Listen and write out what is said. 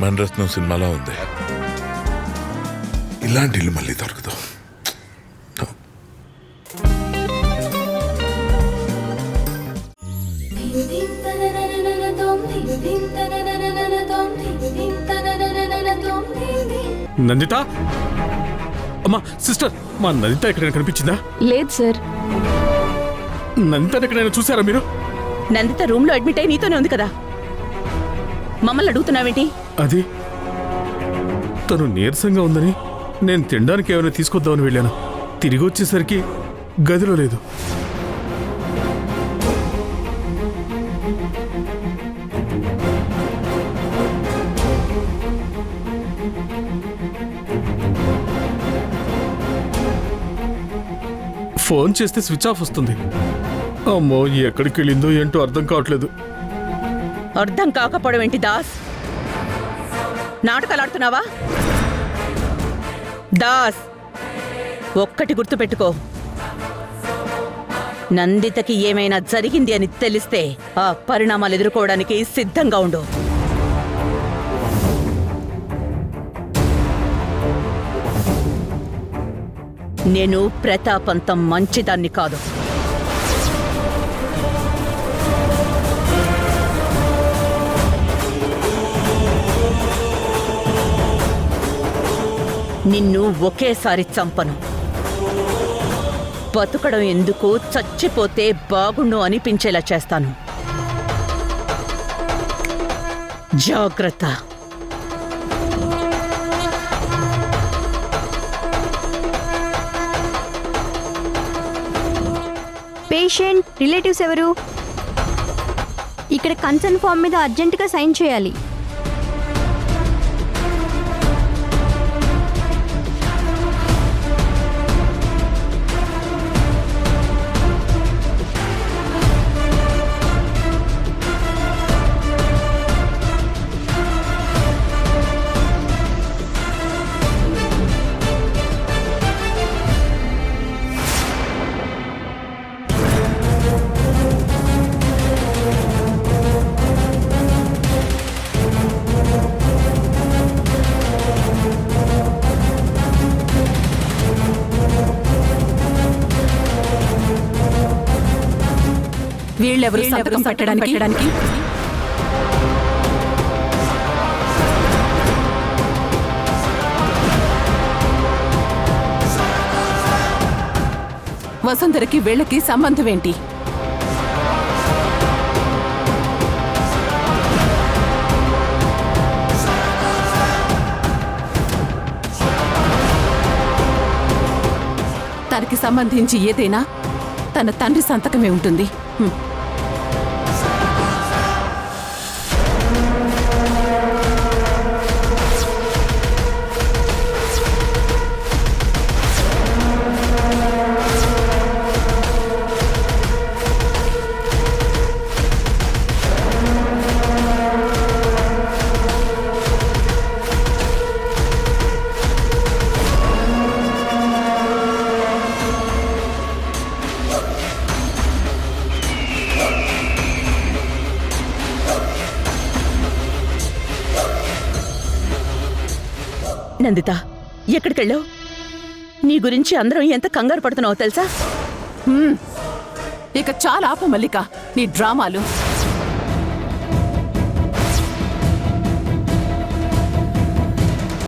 మణరత్నం సినిమాలో ఉంది. ఇలాంటి ఇల్లు మళ్ళీ దొరకదు. నందిత, అమ్మా సిస్టర్, మా నందిత ఎక్కడైనా కనిపించిందా? లేదు సార్. నందిత ఎక్కడైనా చూసారా మీరు? నందిత రూమ్ లో అడ్మిట్ అయి నీతోనే ఉంది కదా, మమ్మల్ని అడుగుతున్నావేంటి? అది తను నీరసంగా ఉందని నేను తినడానికి ఏమైనా తీసుకొద్దామని వెళ్ళాను. తిరిగి వచ్చేసరికి గదిలో లేదు. ఫోన్ చేస్తే స్విచ్ ఆఫ్ వస్తుంది. అమ్మో, ఎక్కడికి వెళ్ళిందో ఏంటో అర్థం కావట్లేదు. అర్థం కాకపోవడం ఏంటి దాస్? నాటకాలు ఆడుతున్నావా? దాస్, ఒక్కటి గుర్తుపెట్టుకో, నందితకి ఏమైనా జరిగింది అని తెలిస్తే ఆ పరిణామాలు ఎదుర్కోవడానికి సిద్ధంగా ఉండు. నేను ప్రతాపంతం మంచిదాన్ని కాదు. నిన్ను ఒకేసారి చంపను. బతుకడం ఎందుకు, చచ్చిపోతే బాగుండు అనిపించేలా చేస్తాను. జాగ్రత్త. పేషెంట్ రిలేటివ్స్ ఎవరు? ఇక్కడ కన్సర్న్ ఫామ్ మీద అర్జెంటుగా సైన్ చేయాలి. వీళ్ళెవరు సంతకం పెట్టడానికి? వసుంధరకి వీళ్ళకి సంబంధం ఏంటి? తనకి సంబంధించి ఏదైనా తన తండ్రి సంతకమే ఉంటుంది. నందిత, ఎక్కడికెళ్ళావు? నీ గురించి అందరం ఎంత కంగారు పడుతున్నావో తెలుసా? ఇక చాలా ఆపు మల్లిక నీ డ్రామాలు.